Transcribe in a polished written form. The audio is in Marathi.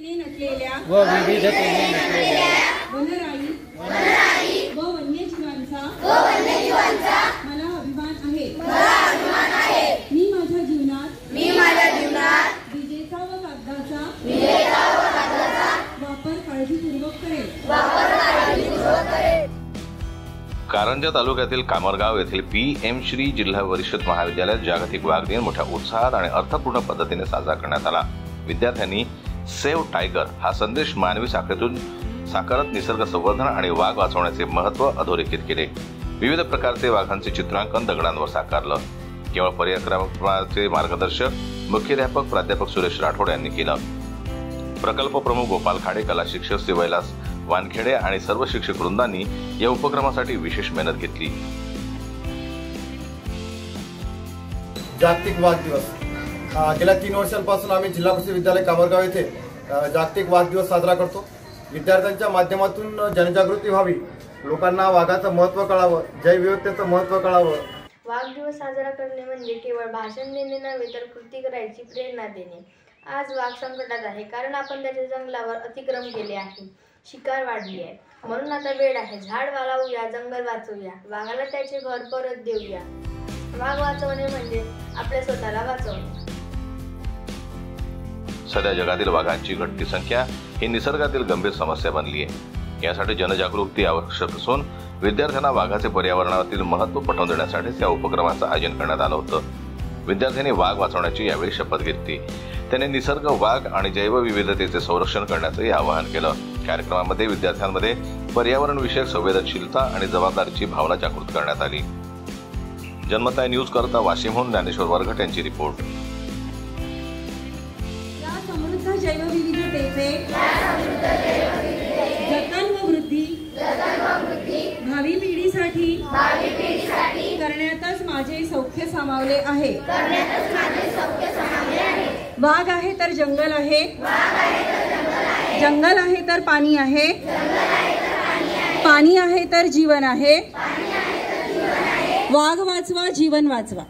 वनराई व वन्यजीवांचा मला अभिमान आहे। मी माझ्या जीवनात विजेचा व कागदाचा वापर काळजीपूर्वक करेन। कारंजा तालुक्यातील कामरगाव येथील PM श्री जिल्हा परिषद महाविद्यालयात जागतिक वाघ दिन मोठ्या उत्साहात आणि अर्थपूर्ण पद्धतीने साजरा करण्यात आला। विद्यार्थ्यांनी सेव्ह टायगर हा संदेश मानवी साखळीतून साकारत निसर्ग संवर्धन आणि वाघ वाचवण्याचे महत्त्व अधोरेखित केले। विविध प्रकारचे वाघांचे चित्रांकन दगडांवर साकारलं। केवळ पर्यावरणाचे मार्गदर्शक मुख्याध्यापक प्राध्यापक सुरेश राठोड यांनी केलं। प्रकल्प प्रमुख गोपाल खाडे, कला शिक्षक शिवैलास वानखेडे आणि सर्व शिक्षक वृंदांनी या उपक्रमासाठी विशेष मेहनत घेतली। जागतिक वाघ दिवस गेल्या 3 वर्षांपासून आम्ही जिल्हा परिषद विद्यालय कामरगाव येथे जागतिक वाघ दिवस साजरा करतो। विद्यार्थ्यांच्या माध्यमातून जनजागृती व्हावी, लोकांना वाघाचं महत्त्व कळावं, जैवविविधतेचं महत्त्व कळावं। वाघ दिवस साजरा करणे म्हणजे केवळ भाषण देणे नव्हे तर कृती करायची प्रेरणा देणे। आज वाघ संकटात आहे कारण आपण त्याच्या जंगलावर अतिक्रमण केले आहे, शिकार वाढली आहे। म्हणून आता वेळ आहे, झाड वाचवूया, जंगल वाचवूया, वाघाला त्याचे घर परत देऊया। वाघ वाचवणे म्हणजे आपल्या स्वतःला वाचवणे। सध्या जगातील वाघांची घटती संख्या ही निसर्गातील गंभीर समस्या बनली आहे। यासाठी जनजागृती आवश्यक असून विद्यार्थ्यांना वाघाचे पर्यावरणातील महत्त्व पटवून देण्यासाठी या उपक्रमाचं आयोजन करण्यात आलं होतं। विद्यार्थ्यांनी वाघ वाचवण्याची यावेळी शपथ घेतली। त्यांनी निसर्ग, वाघ आणि जैवविविधतेचे संरक्षण करण्याचे आवाहन केलं। कार्यक्रमामध्ये विद्यार्थ्यांमध्ये पर्यावरण विषयक संवेदनशीलता आणि जबाबदारीची भावना जागृत करण्यात आली। जन्मताई न्यूज करता वाशिमहून ज्ञानेश्वर वरघट यांची रिपोर्ट। या समृद्ध जैवविविधतेचे जतन व वृद्धी भावी पिढीसाठी करण्यातच माझे सौख्य सामावले आहे। वाघ आहे तर जंगल आहे, जंगल आहे तर पाणी आहे, पाणी आहे तर जीवन आहे। वाघ वाचवा, जीवन वाचवा।